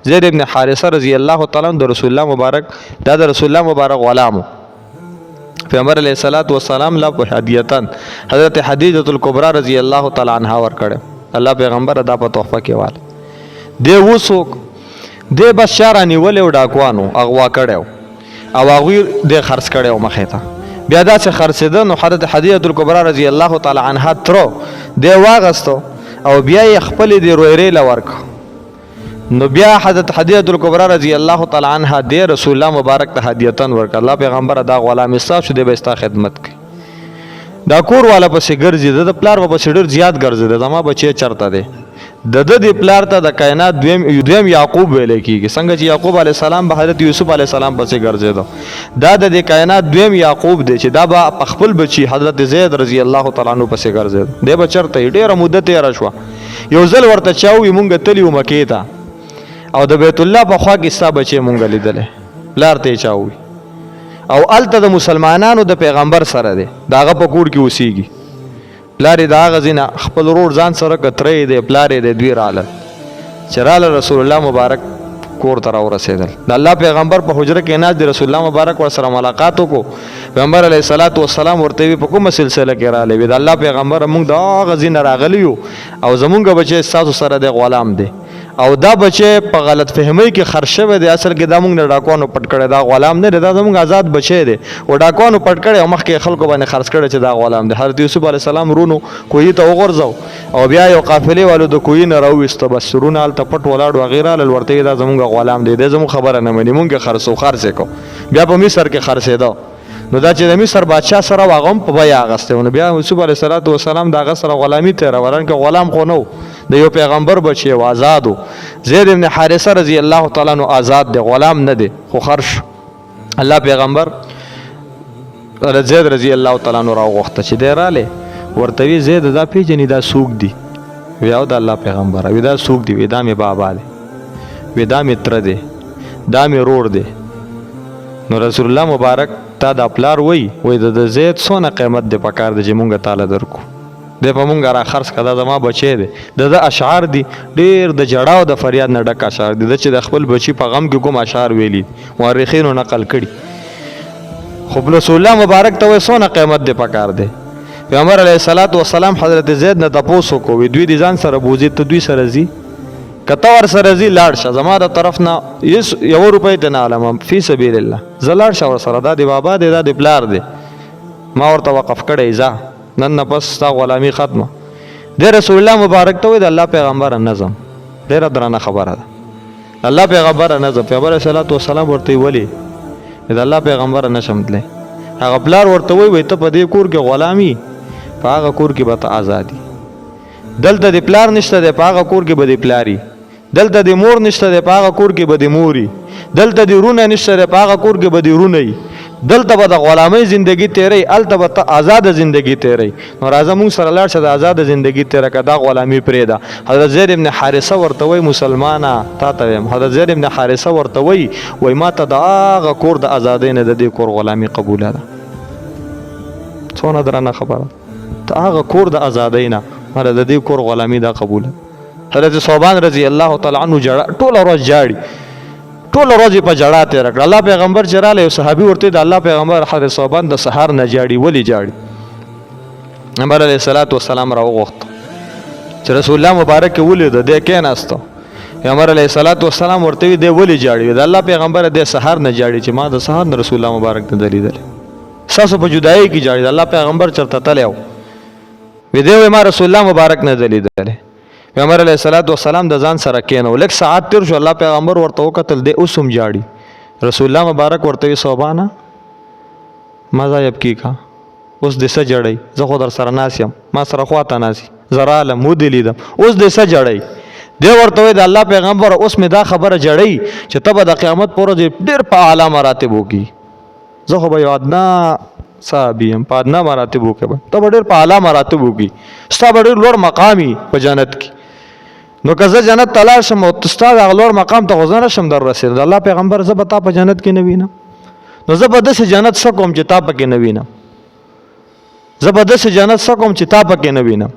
زید ابن حارثه رضی الله تعالی عنہ د رسول الله مبارک دا د رسول الله مبارک غلامو پیغمبر علیه الصلاۃ والسلام لا په هدیتن حضرت خدیجه الکبرى رضی الله تعالی عنها ور کړه الله پیغمبر دا په تحفه کې وال دی وسوک دی بس شارع نیولې او ډاکوانو اغوا کړو او هغه د خرڅ کړو مخې ته بیا دا چې خرڅېده نو حضرت خدیجه الکبرى رضی الله تعالی عنها تر دی واغستو او بیا یې خپل دی رویرې لورک نو بیا حضرت خدیجه الکبرى رضی الله تعالی عنها دی رسول الله مبارک ته هدیتن ورک الله پیغمبر دا غلام استا شو دی به استا خدمت کوي دا کور والا پسې ګرځي د پلار په پسې ډېر زیات ګرځي زما بچي چرته دی د پلار ته د کائنات دویم یعقوب ویل کیږي څنګه چې یعقوب علی السلام به حضرت یوسف علی السلام پسې ګرځیدو دا د کائنات دویم یعقوب دی چې دا به خپل بچي حضرت زید رضی الله تعالی عنہ پسې ګرځید دی به چرته ډیره مدت یې را شو یو ځل ورته چاوي مونږ تلیو مکې ته او د بیت الله په خوا کې ستا بچي مونږ لیدلې پلار ته چاوي او الته د مسلمانانو د پیغمبر سره دی داغه په کور کې اوسېږي پلار دا غزینه خپل ورور ځان سره کترې دی پلار دی دوی رااله چراله رسول الله مبارک کور ته ورسېدل د الله پیغمبر په حجره کې ناز دی رسول الله مبارک ورسره ملاقات وکړو پیغمبر علیه الصلاۃ والسلام ورته په کومه سلسله کې رااله وی د الله پیغمبر موږ دا غزینه راغلیو او زمونږ بچي تاسو سره د غلام دی او دا بچي په غلط فهمۍ کې خرشه دی اصل کې دا موږ نه ډاکوانو پټ کړی دا غلام نه دی دا زموږ آزاد بچي دی او ډاکوانو پټ کړی او مخکې خلکو باندې خرڅ کړی چې دا غلام دی حضرت یوسف علیه السلام رونو کوی ته وغورځو او بیا یو قافلې والو د کوی نه راوویسته بس رونه هلته پټ ولاړ وغیره ورته دا زموږ غلام دی دی زموږ خبره نه مني مونږ خرڅې کو بیا په مصر کې خرڅېده نو دا چې د مصر بادشاه سره هغه هم په بیه اخیستی نو بیا یوسف علیه الصلاۃ والسلام د هغه سره غلامي تېروله که غلام خو نه د یو پیغمبر بچی و آزادو زید ابن حارثه رضی الله تعالی عنہ آزاد دی غلام نه دی خو خرش الله پیغمبر زید رضی الله تعالی عنہ راوغوښته چې دی رالی ورته وی زید دا پیژنې دا څوک دی وی او د الله پیغمبر وی دا څوک دی وی دا مې بابا دی وی دا مې تره دی دا مې رور دی نو رسول الله مبارک تا دا پلار وی د زید څونه قیمت دی پکار دی چې مونږ تعالی درکو دی په مونږ را خرڅ کړه زما بچی دی د اشعار دی ډیر د جړا او د فریاد نه ډک اشعار دي چې د خپل بچی په غم کې کوم اشعار ویلي مورخینو نقل کړي خو رسول الله مبارک ته څونه قیمت دی پکار دی پیغمبر علیه الصلاۃ والسلام حضرت زید نه تاسو کوی دوی دي ځان سره بوزي ته دوی سره زی کته ور سره زی لاړ شه زما د طرف نه یو روپۍ ته نه علم فی سبیل الله زلاړ شه ور سره دا دی بابا دی دا دی پلار دی ما ورته وقف کړی ځه نن نه پس تا غلامی ختمه د رسول الله مبارک ته د الله پیغمبر نظم ډیره درنه خبره ده الله پیغمبر نظم پیغمبر صلی الله علیه وسلم ورته ولی د الله پیغمبر نشم تله هغه پلار ورته وی ته په دې کور کې غلامی په هغه کور کې به ته ازادي دلته د پلار نشته د په هغه کور کې به د پلاری دلته د مور نشته د په هغه کور کې به د موري دلته د رونه نشته د په هغه کور کې به د رونی دلته به د غلامۍ زندگی تیری الته به ته آزاد زندگی تیری نو راځه مونږ سره لاړ شه د آزاد زندگی تیره که دا غلامي پرېږده حضرت زید ابن حارثه ورته وی مسلمانه تا ته ویم حضرت زید ابن حارثه ورته وی ما ته د هغه کور د ازادۍ نه د دې کور غلامي قبوله ده څونه درنه خبره ته هغه کور د ازادۍ نه مله د دې کور غلامي دا قبوله حضرت صوبان رضی الله تعالی عنہ ټوله ورځ جاړي ټوله ورځ په جړا تېره کړه الله پیغمبر چې رالی یو صحابي ورته د الله پیغمبر حضرت صوبان د سهار نه جاړي ولې جاړي پیغمبر علیه الصلاۃ والسلام راوغوښته چې رسول الله مبارک ولید دی کېناسته پیغمبر علیه الصلاۃ والسلام ورته وی دی ولې جاړي د الله پیغمبر د سهار نه جاړي چې ما د سهار نه رسول الله مبارک ته دلیدل ساسو په جدای کې جاړي د الله پیغمبر چرته تلو وی دی ما رسول الله مبارک نه دلیدل پیغمبر علیه الصلاۃ والسلام د ځان سره کېنو لږ ساعت تیر شو الله پیغمبر ورته وکتل دی اوسم جاړي رسول الله مبارک ورته وی صوبانه ماذا یبکی کا اوس د څه جړی زه خو در سره ناس یم ما سره خواته ناسی زراله مو دلیدم اوس د څه جړی دی ورته وی د الله پیغمبر اوس می دا خبره جړی چې ته به د قیامت پر ورځ ډیر په اعلی مراتب وکي زه خو به یو ادنا صحابي یم په ادنا مراتب وکي ته به ډیر په اعلی مراتب وکي ستا به ډیر لوړ مقامي په جنت کې نو که زه جنت ته لاړ شم او ستا د هغه لوړ مقام ته خو زه نشم در رسېدلی د الله پیغمبر زه به تا په جنت کې نه وینم نو زه به داسې جنت څه کوم چې تا پکې نه وینم زه به داسې جنت څه کوم چې تا پکې نه وینم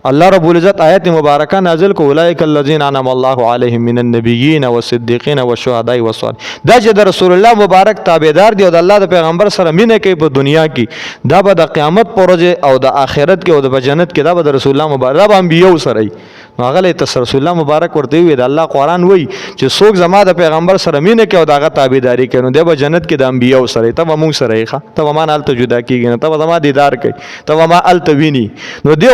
الله رب العزت آیت مبارکه نازل کو اولئک الذین انعم الله علیهم من النبیین والصدیقین والشهداء والصالحین دا چې د رسول الله مبارک تابعدار دی او د الله د پیغمبر سره مینه کوي په دنیا کې دا به د قیامت پر ورځ او د آخرت کې او د جنت کې دا به د رسول الله مبارک دا به انبیو سره وي نو هغه له رسول الله مبارک ورته وي د الله قرآن وایي چې څوک زما د پیغمبر سره مینه کوي او دغه تابعداري کوي نو دی به جنت کې د انبیو سره ته به موږ سره یې ته به ما نه هلته جدا کېږي نه ته به زما دیدار کوي ته به ما هلته ویني نو دی